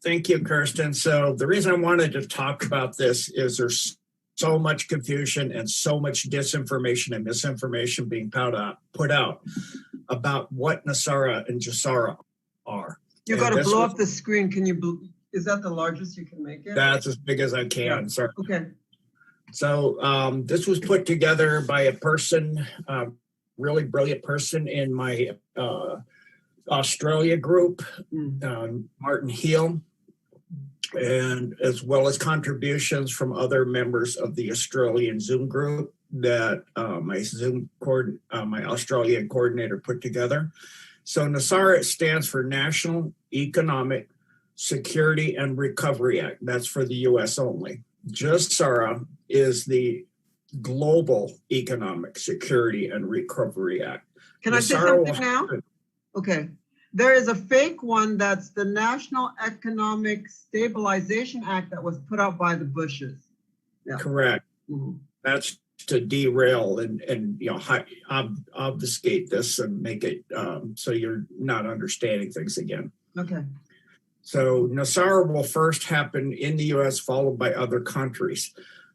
Thank you, Kirsten. So the reason I wanted to talk about this is there's so much confusion and so much disinformation and misinformation being put out about what Nesara and Gesara are. You got to blow up the screen. Can you? Is that the largest you can make it? That's as big as I can. Yeah. Sorry. Okay. So this was put together by a person, really brilliant person in my Australia group, Martin Heel, and as well as contributions from other members of the Australian Zoom group that my Australian coordinator put together. So Nesara stands for National Economic Security and Recovery Act. That's for the U.S. only. Gesara is the Global Economic Security and Recovery Act. Can I say something now? Okay. There is a fake one that's the National Economic Stabilization Act that was put out by the Bushes. Yeah. Correct. Mm-hmm. That's to derail and obfuscate this and make it so you're not understanding things again. Okay. So Nesara will first happen in the U.S., followed by other countries.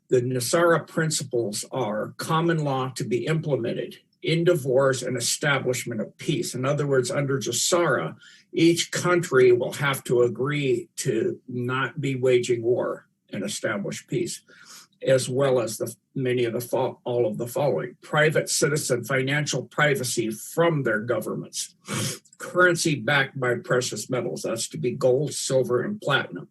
The Nesara principles are common law to be implemented in divorce and establishment of peace. In other words, under Gesara, each country will have to agree to not be waging war and establish peace, as well as all of the following: private citizen financial privacy from their governments, currency backed by precious metals, that's to be gold, silver, and platinum.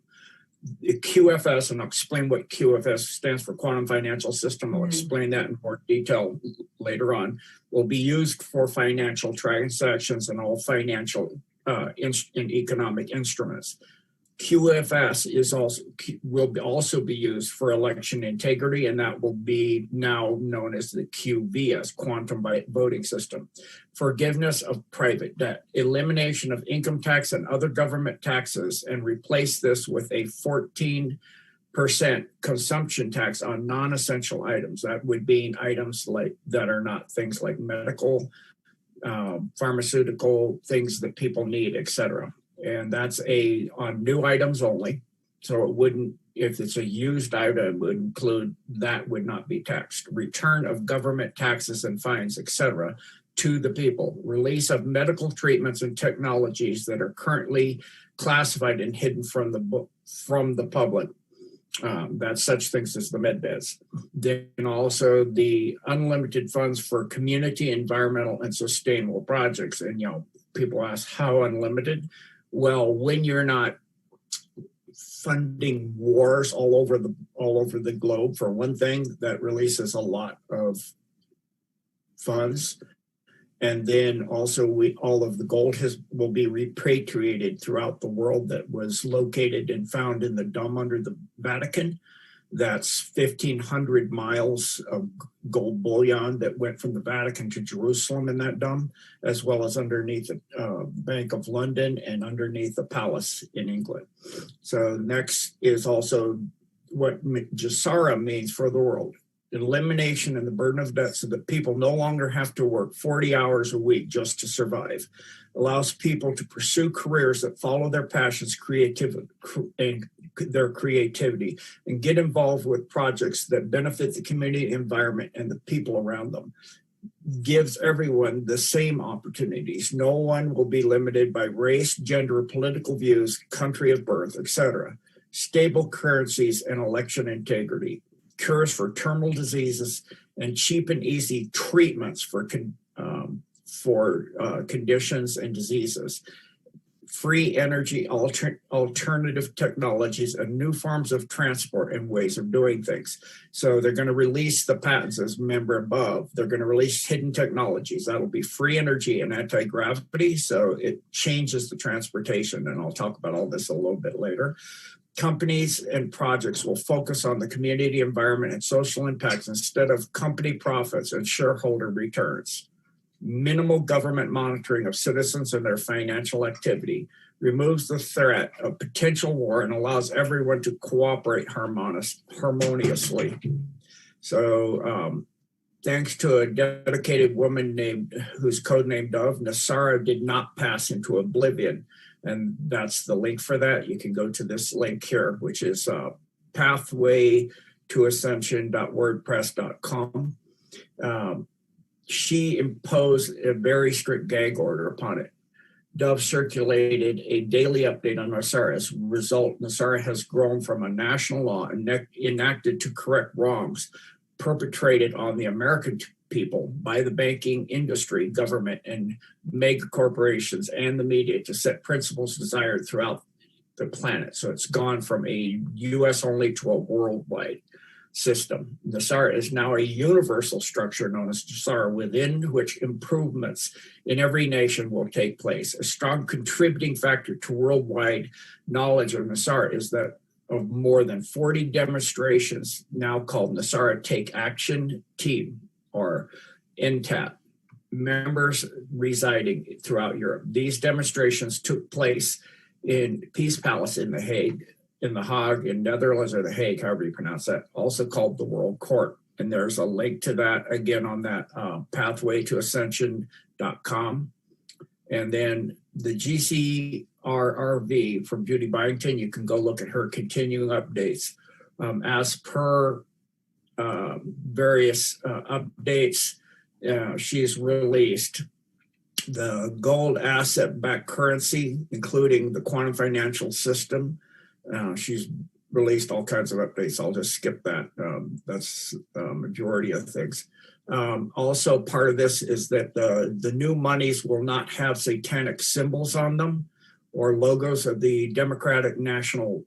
The QFS, and I'll explain what QFS stands for, Quantum Financial System. I'll explain that in more detail later on, will be used for financial transactions and all financial and economic instruments. QFS will also be used for election integrity, and that will be now known as the QVS, Quantum Voting System. Forgiveness of private debt, elimination of income tax and other government taxes, and replace this with a 14% consumption tax on non-essential items. That would be items that are not things like medical, pharmaceutical, things that people need, etc. And that's on new items only. So it wouldn't, if it's a used item, would include, that would not be taxed. Return of government taxes and fines, etc., to the people. Release of medical treatments and technologies that are currently classified and hidden from the public. That's such things as the med beds. Then also the unlimited funds for community, environmental, and sustainable projects. And people ask, how unlimited? Well, when you're not funding wars all over the globe, for one thing, that releases a lot of funds. And then also all of the gold will be repatriated throughout the world that was located and found in the dome under the Vatican. That's 1,500 miles of gold bullion that went from the Vatican to Jerusalem in that dome, as well as underneath the Bank of London and underneath the palace in England. So next is also what Gesara means for the world. Elimination and the burden of debt so that people no longer have to work 40 hours a week just to survive. Allows people to pursue careers that follow their passions, their creativity, and get involved with projects that benefit the community, environment, and the people around them. Gives everyone the same opportunities. No one will be limited by race, gender, political views, country of birth, etc. Stable currencies and election integrity. Cures for terminal diseases, and cheap and easy treatments for conditions and diseases. Free energy, alternative technologies, and new forms of transport and ways of doing things. So they're going to release the patents as member above. They're going to release hidden technologies. That'll be free energy and anti-gravity. So it changes the transportation. And I'll talk about all this a little bit later. Companies and projects will focus on the community, environment, and social impacts instead of company profits and shareholder returns. Minimal government monitoring of citizens and their financial activity. Removes the threat of potential war and allows everyone to cooperate harmoniously. So thanks to a dedicated woman who's codenamed Dove, Nesara did not pass into oblivion. And that's the link for that. You can go to this link here, which is pathwaytoascension.wordpress.com. She imposed a very strict gag order upon it. Dove circulated a daily update on Nesara. As a result, Nesara has grown from a national law enacted to correct wrongs perpetrated on the American people by the banking industry, government, and mega corporations and the media to set principles desired throughout the planet. So it's gone from a US only to a worldwide system. Nesara is now a universal structure known as Gesara, within which improvements in every nation will take place. A strong contributing factor to worldwide knowledge of Nesara is that of more than 40 demonstrations now called Nesara Take Action Team, or NTAT, members residing throughout Europe. These demonstrations took place in Peace Palace in The Hague, in Netherlands, or The Hague, however you pronounce that, also called the World Court. And there's a link to that, again, on that pathwaytoascension.com. And then the GCRRV from Judy Byington, you can go look at her continuing updates. As per various updates, she's released the gold asset-backed currency, including the quantum financial system. She's released all kinds of updates. I'll just skip that. That's the majority of things. Also, part of this is that the new monies will not have satanic symbols on them or logos of the Democratic National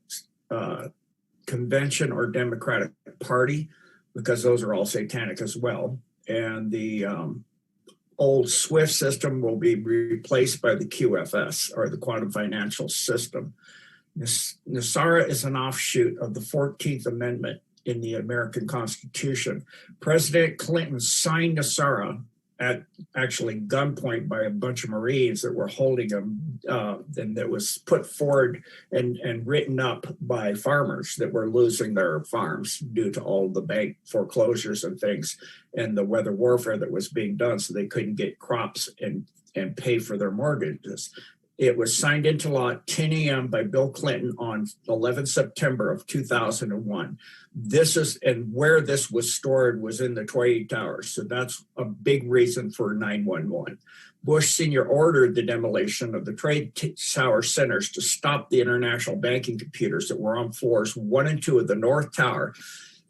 Convention or Democratic Party, because those are all satanic as well. And the old SWIFT system will be replaced by the QFS, or the quantum financial system. Nesara is an offshoot of the 14th Amendment in the American Constitution. President Clinton signed Nesara at actually gunpoint by a bunch of Marines that were holding him, and that was put forward and written up by farmers that were losing their farms due to all the bank foreclosures and things and the weather warfare that was being done, so they couldn't get crops and pay for their mortgages. It was signed into law at 10 a.m. by Bill Clinton on 11 September of 2001. And where this was stored was in the Twin Towers. So that's a big reason for 911. Bush Sr. ordered the demolition of the trade tower centers to stop the international banking computers that were on floors 1 and 2 of the North Tower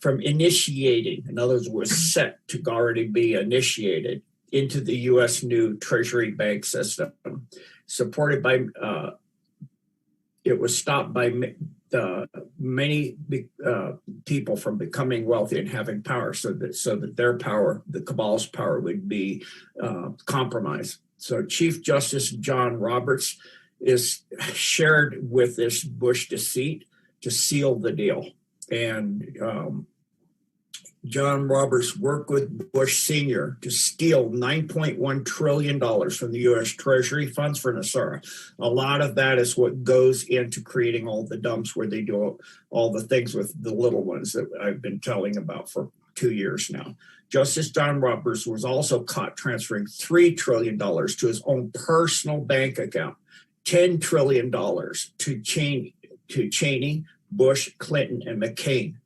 from initiating, in other words, was set to already be initiated into the U.S. new Treasury bank system. Supported by, it was stopped by many people from becoming wealthy and having power, so that their power, the cabal's power, would be compromised. So Chief Justice John Roberts is shared with this Bush deceit to seal the deal. And John Roberts worked with Bush Sr. to steal $9.1 trillion from the U.S. Treasury funds for Nesara. A lot of that is what goes into creating all the dumps where they do all the things with the little ones that I've been telling about for 2 years now. Justice John Roberts was also caught transferring $3 trillion to his own personal bank account, $10 trillion to Cheney, Bush, Clinton, and McCain.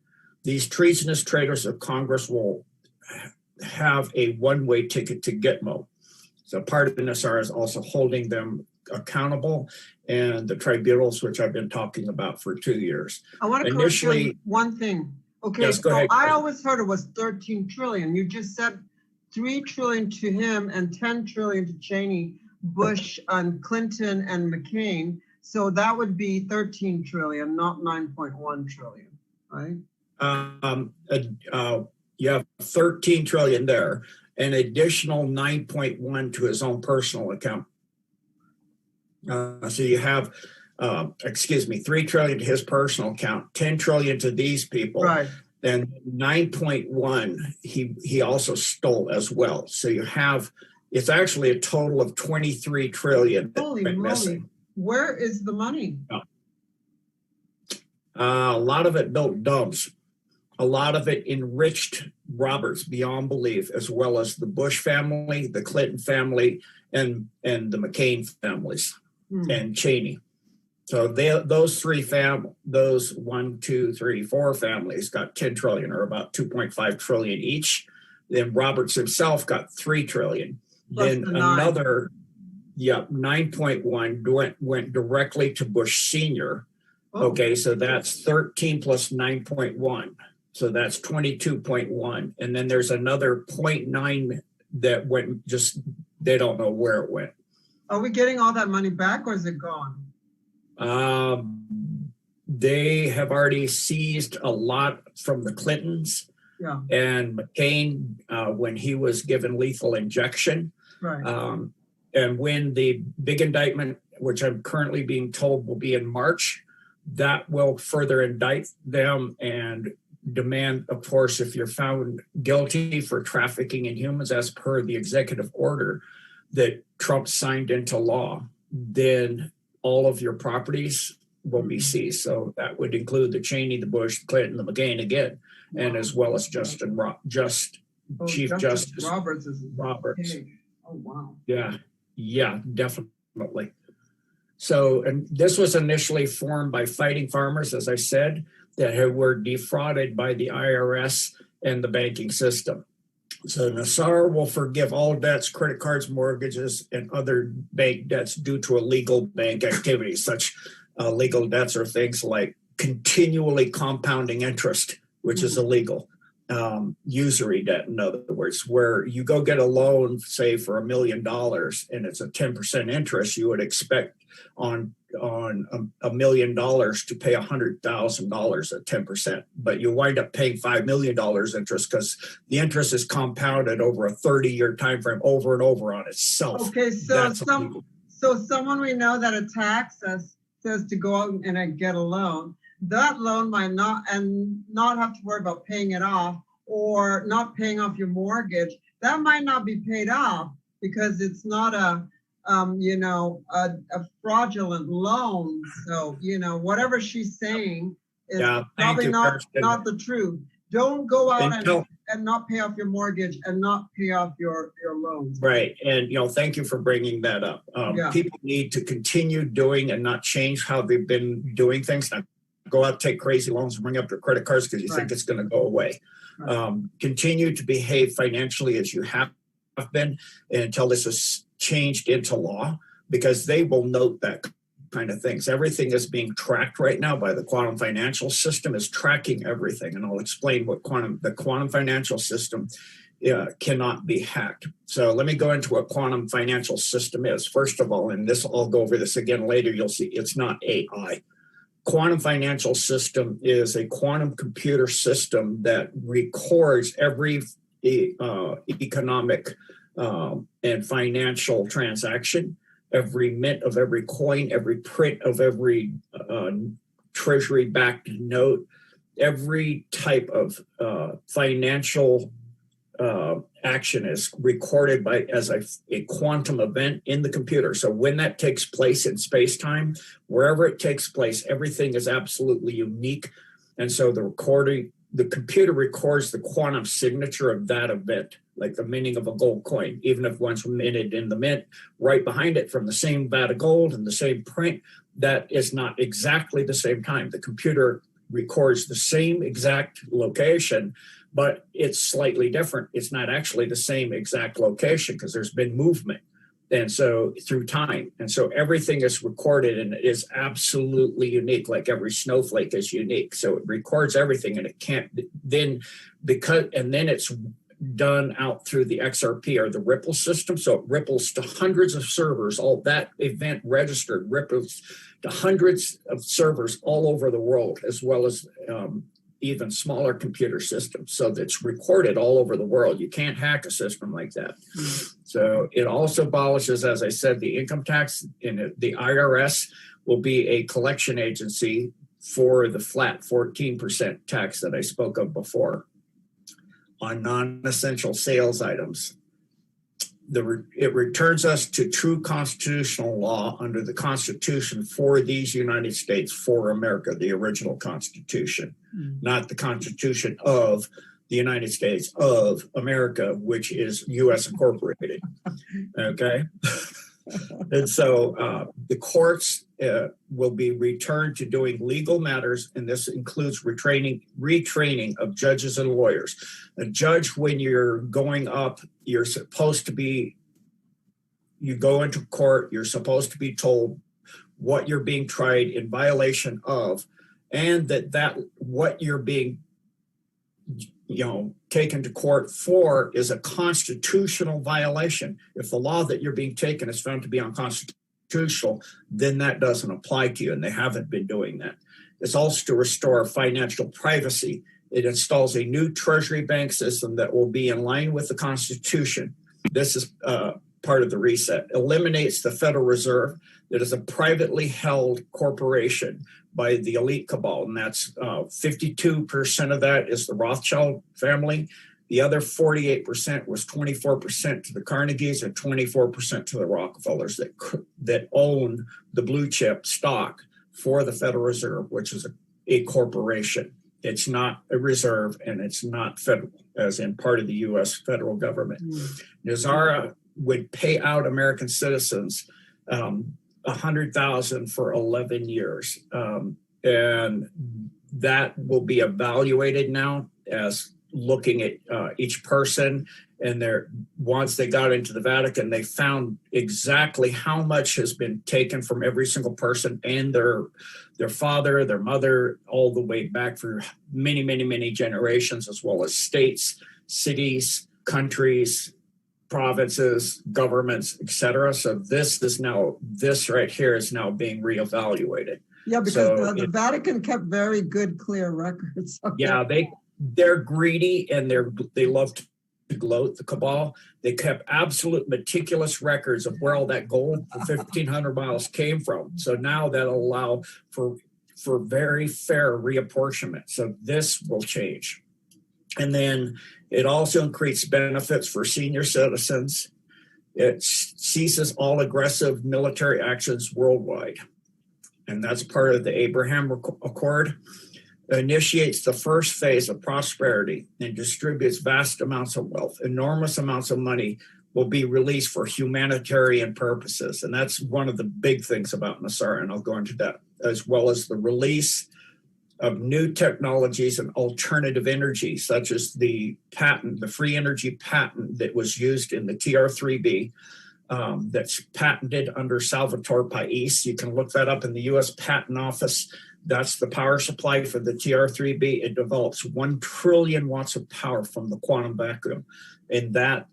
These treasonous traitors of Congress will have a one-way ticket to Gitmo. So part of the Nesara is also holding them accountable, and the tribunals, which I've been talking about for 2 years. I want to correct one thing. Okay, yes, go ahead. I always heard it was 13 trillion. You just said 3 trillion to him and 10 trillion to Cheney, Bush, and Clinton, and McCain. So that would be 13 trillion, not 9.1 trillion, right? You have 13 trillion there, an additional 9.1 to his own personal account. So you have, 3 trillion to his personal account, 10 trillion to these people, right? Then 9.1 he also stole as well. So you have, it's actually a total of 23 trillion. Holy moly! Missing. Where is the money? A lot of it built dumps. A lot of it enriched Roberts beyond belief, as well as the Bush family, the Clinton family, and the McCain families, and Cheney. So those 1, 2, 3, 4 families got 10 trillion, or about 2.5 trillion each. Then Roberts himself got 3 trillion. Plus Then the 9. another, 9.1 went directly to Bush Senior. Oh. Okay, so that's 13 plus 9.1. So that's 22.1. And then there's another 0.9 that went they don't know where it went. Are we getting all that money back, or is it gone? They have already seized a lot from the Clintons. Yeah. And McCain, when he was given lethal injection. Right. And when the big indictment, which I'm currently being told will be in March, that will further indict them and demand, of course, if you're found guilty for trafficking in humans as per the executive order that Trump signed into law, then all of your properties will be seized. So that would include the Cheney, the Bush, the Clinton, the McCain again, and as well as Chief Justice Roberts. Roberts. Oh, wow. Yeah, definitely. So, and this was initially formed by fighting farmers, as I said, that were defrauded by the IRS and the banking system. So Nesara will forgive all debts, credit cards, mortgages, and other bank debts due to illegal bank activities. Such legal debts are things like continually compounding interest, which is illegal. Usury debt, in other words, where you go get a loan, say for $1 million, and it's a 10% interest, you would expect on $1 million to pay $100,000 at 10%, but you wind up paying $5 million interest because the interest is compounded over a 30-year time frame over and over on itself. Okay, so someone we know that attacks us says to go out and get a loan. That loan might not have to worry about paying it off, or not paying off your mortgage. That might not be paid off because it's not a fraudulent loan. So, whatever she's saying is probably not the truth. Don't go out and not pay off your mortgage and not pay off your loans. Right. And, thank you for bringing that up. People need to continue doing and not change how they've been doing things. Not go out, take crazy loans and bring up your credit cards because you think it's going to go away. Right. Continue to behave financially as you have been until this is changed into law, because they will note that kind of things. Everything is being tracked right now by the quantum financial system, is tracking everything. And I'll explain what the quantum financial system cannot be hacked. So let me go into what quantum financial system is. First of all, and I'll go over this again later, you'll see it's not AI. Quantum financial system is a quantum computer system that records every economic and financial transaction, every mint of every coin, every print of every treasury-backed note, every type of financial action is recorded as a quantum event in the computer. So when that takes place in space-time, wherever it takes place, everything is absolutely unique. And so the computer records the quantum signature of that event, like the minting of a gold coin, even if one's minted in the mint, right behind it from the same vat of gold and the same print, that is not exactly the same time. The computer records the same exact location, but it's slightly different. It's not actually the same exact location because there's been movement. And so through time. And so everything is recorded and it is absolutely unique, like every snowflake is unique. So it records everything and it can't then it's done out through the XRP or the Ripple system. So it ripples to hundreds of servers. All that event registered ripples to hundreds of servers all over the world, as well as even smaller computer systems. So that's recorded all over the world. You can't hack a system like that. So it also abolishes, as I said, the income tax. And the IRS will be a collection agency for the flat 14% tax that I spoke of before on non-essential sales items. It returns us to true constitutional law under the Constitution for these United States, for America, the original Constitution, not the Constitution of the United States of America, which is U.S. incorporated. Okay. And so the courts will be returned to doing legal matters, and this includes retraining of judges and lawyers. A judge, when you're going up, you're supposed to be, you go into court, you're supposed to be told what you're being tried in violation of, and that what you're being taken to court for is a constitutional violation. If the law that you're being taken is found to be unconstitutional, then that doesn't apply to you, and they haven't been doing that. It's also to restore financial privacy. It installs a new treasury bank system that will be in line with the Constitution. This is part of the reset. Eliminates the Federal Reserve that is a privately held corporation by the elite cabal, and that's 52% of that is the Rothschild family. The other 48% was 24% to the Carnegies and 24% to the Rockefellers that own the blue chip stock for the Federal Reserve, which is a corporation. It's not a reserve, and it's not federal, as in part of the U.S. federal government. Nesara would pay out American citizens $100,000 for 11 years. And that will be evaluated now as looking at each person. And once they got into the Vatican, they found exactly how much has been taken from every single person and their father, their mother, all the way back for many, many, many generations, as well as states, cities, countries, provinces, governments, etc. So this right here is now being reevaluated. Yeah, because the Vatican kept very good, clear records. Yeah, they're greedy, and they love to gloat, the cabal. They kept absolute meticulous records of where all that gold for 1,500 miles came from. So now that'll allow for very fair reapportionment. So this will change. And then it also increased benefits for senior citizens. It ceases all aggressive military actions worldwide. And that's part of the Abraham Accord. It initiates the first phase of prosperity and distributes vast amounts of wealth. Enormous amounts of money will be released for humanitarian purposes. And that's one of the big things about Nesara, and I'll go into that, as well as the release of new technologies and alternative energy, such as the free energy patent that was used in the TR3B, that's patented under Salvatore Pais. You can look that up in the U.S. Patent Office. That's the power supply for the TR3B. It develops 1 trillion watts of power from the quantum vacuum, and that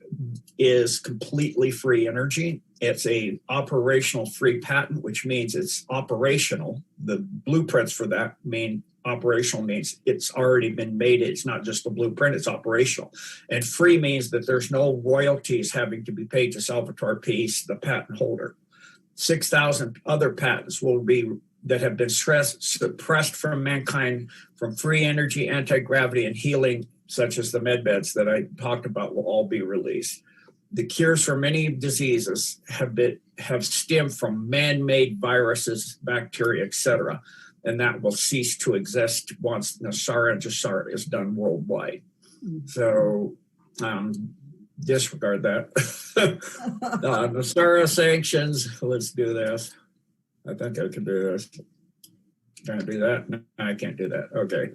is completely free energy. It's a operational free patent, which means it's operational. The blueprints for that mean operational means it's already been made. It's not just a blueprint, it's operational. And free means that there's no royalties having to be paid to Salvatore Pais, the patent holder. 6,000 other patents that have been suppressed from mankind, from free energy, anti-gravity, and healing, such as the medbeds that I talked about, will all be released. The cures for many diseases have stemmed from man-made viruses, bacteria, etc., and that will cease to exist once Nesara and Gesara is done worldwide. So disregard that. Nesara sanctions, let's do this. I think I can do this. Can I do that? No, I can't do that. Okay.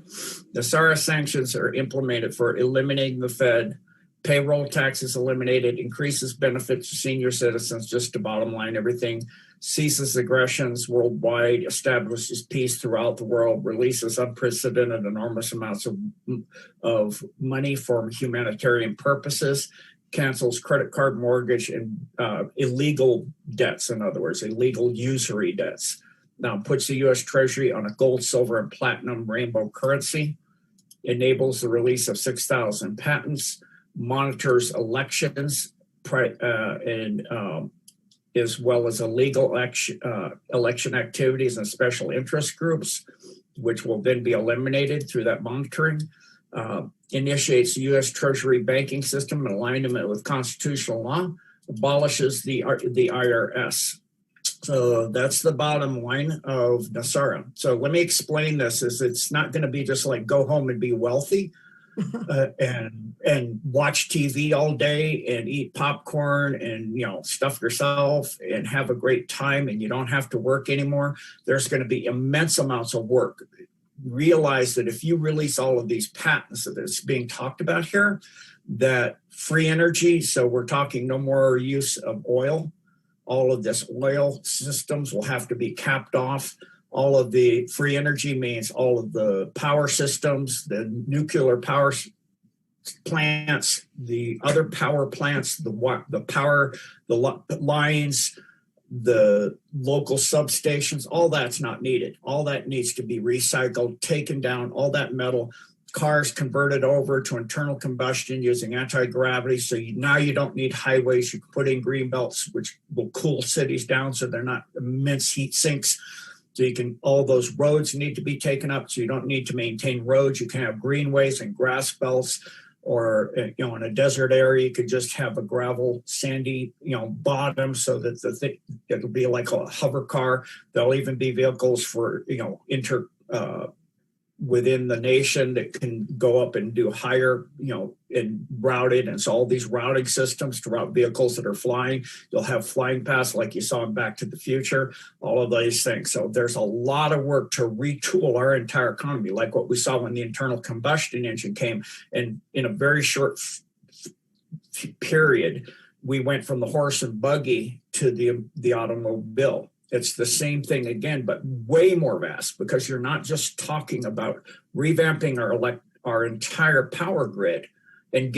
Nesara sanctions are implemented for eliminating the Fed. Payroll taxes eliminated, increases benefits to senior citizens, just to bottom line everything, ceases aggressions worldwide, establishes peace throughout the world, releases unprecedented enormous amounts of money for humanitarian purposes, cancels credit card mortgage and illegal debts, in other words, illegal usury debts. Now puts the U.S. Treasury on a gold, silver, and platinum rainbow currency, enables the release of 6,000 patents, monitors elections, as well as illegal election activities and special interest groups, which will then be eliminated through that monitoring. Initiates the U.S. Treasury banking system in alignment with constitutional law, abolishes the IRS. So that's the bottom line of Nesara. So let me explain this. It's not going to be just like go home and be wealthy. and watch TV all day and eat popcorn and, you know, stuff yourself and have a great time, and you don't have to work anymore. There's going to be immense amounts of work. Realize that if you release all of these patents that's being talked about here, that free energy, so we're talking no more use of oil, all of this oil systems will have to be capped off. All of the free energy means all of the power systems, the nuclear power plants, the other power plants, the power, the lines, the local substations, all that's not needed. All that needs to be recycled, taken down, all that metal. Cars converted over to internal combustion using anti-gravity. So now you don't need highways. You can put in green belts, which will cool cities down so they're not immense heat sinks. So you can, all those roads need to be taken up. So you don't need to maintain roads. You can have greenways and grass belts, or, you know, in a desert area, you could just have a gravel, sandy, you know, bottom, so that it'll be like a hover car. There'll even be vehicles for, you know, within the nation that can go up and do higher, you know, and routed. And so all these routing systems to route vehicles that are flying, you'll have flying paths like you saw in Back to the Future, all of these things. So there's a lot of work to retool our entire economy, like what we saw when the internal combustion engine came. And in a very short period, we went from the horse and buggy to the automobile. It's the same thing again, but way more vast, because you're not just talking about revamping our entire power grid and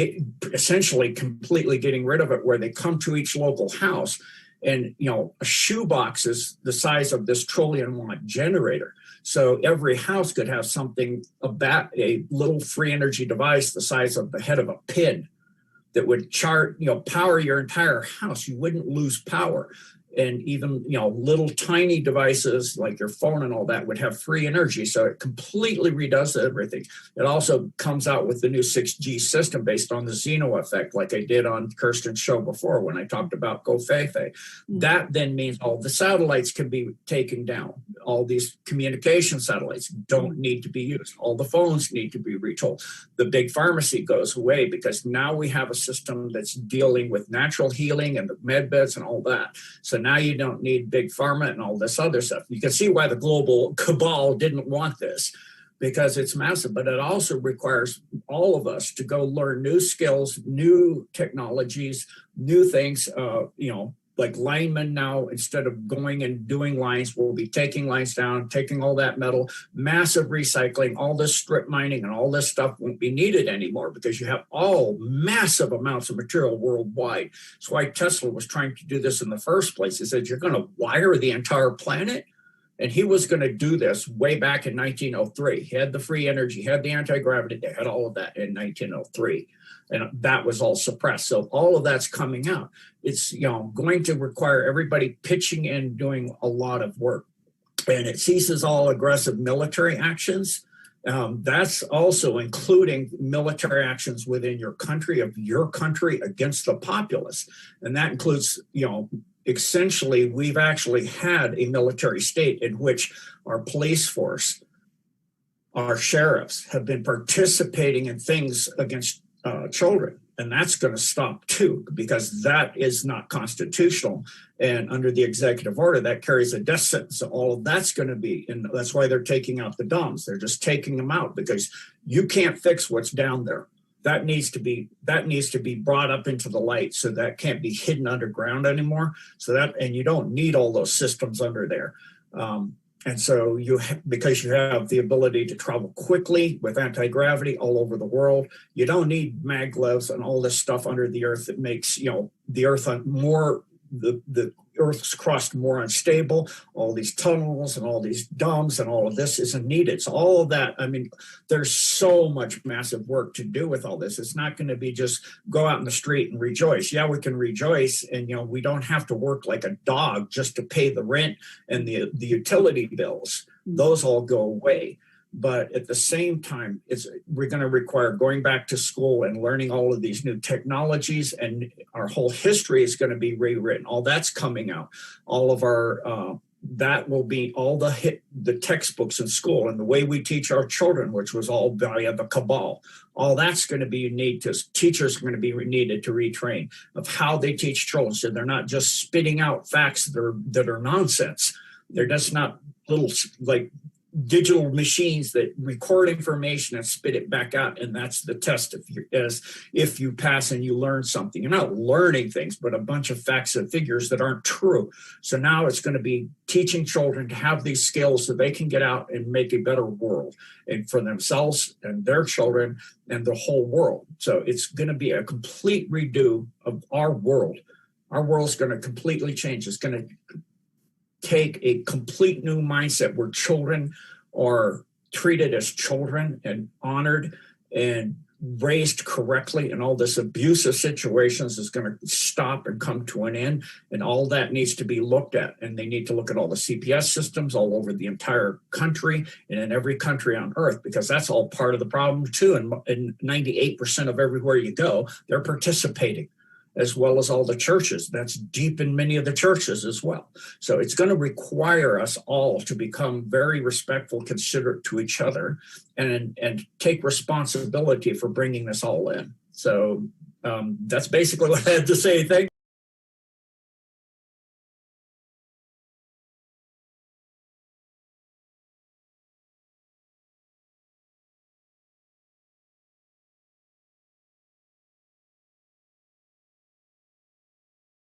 essentially completely getting rid of it, where they come to each local house. And, you know, a shoebox is the size of this trillion-watt generator. So every house could have something about a little free energy device the size of the head of a pin that would power your entire house. You wouldn't lose power. And even, you know, little tiny devices like your phone and all that would have free energy. So it completely redoes everything. It also comes out with the new 6G system based on the Zeno effect, like I did on Kirsten's show before when I talked about Go Fei Fei. That then means all the satellites can be taken down. All these communication satellites don't need to be used. All the phones need to be retooled. The big pharmacy goes away, because now we have a system that's dealing with natural healing and the med beds and all that. So now you don't need big pharma and all this other stuff. You can see why the global cabal didn't want this, because it's massive, but it also requires all of us to go learn new skills, new technologies, new things, you know, like linemen now, instead of going and doing lines, we'll be taking lines down, taking all that metal, massive recycling, all this strip mining and all this stuff won't be needed anymore, because you have all massive amounts of material worldwide. That's why Tesla was trying to do this in the first place. He said, you're going to wire the entire planet? And he was going to do this way back in 1903. He had the free energy, he had the anti-gravity, they had all of that in 1903. And that was all suppressed. So all of that's coming out. It's, you know, going to require everybody pitching in, doing a lot of work. And it ceases all aggressive military actions. That's also including military actions within your country, against the populace. And that includes, you know, essentially, we've actually had a military state in which our police force, our sheriffs have been participating in things against children. And that's going to stop too, because that is not constitutional. And under the executive order, that carries a death sentence. So all of that's going to be, and that's why they're taking out the DOMs. They're just taking them out, because you can't fix what's down there. That needs to be brought up into the light, so that can't be hidden underground anymore. So that, and you don't need all those systems under there. And so because you have the ability to travel quickly with anti-gravity all over the world, you don't need maglevs and all this stuff under the earth that makes, you know, the earth more, the Earth's crust more unstable. All these tunnels and all these DOMs and all of this isn't needed. So all of that, I mean, there's so much massive work to do with all this. It's not going to be just go out in the street and rejoice. Yeah, we can rejoice, and, you know, we don't have to work like a dog just to pay the rent and the utility bills. Those all go away. But at the same time, we're going to require going back to school and learning all of these new technologies, and our whole history is going to be rewritten. All that's coming out. All of our that will be all the textbooks in school, and the way we teach our children, which was all via the cabal. All that's going to be teachers are going to be needed to retrain of how they teach children, so they're not just spitting out facts that are nonsense. They're just not little like digital machines that record information and spit it back out, and that's the test if you pass and you learn something. You're not learning things, but a bunch of facts and figures that aren't true. So now it's going to be teaching children to have these skills so they can get out and make a better world, and for themselves and their children and the whole world. So it's going to be a complete redo of our world. Our world's going to completely change. It's going to take a complete new mindset where children are treated as children and honored and raised correctly, and all this abusive situations is going to stop and come to an end, and all that needs to be looked at. And they need to look at all the CPS systems all over the entire country and in every country on earth, because that's all part of the problem too. And 98% of everywhere you go, they're participating, as well as all the churches. That's deep in many of the churches as well. So it's going to require us all to become very respectful, considerate to each other, and take responsibility for bringing this all in. So that's basically what I had to say. Thank you.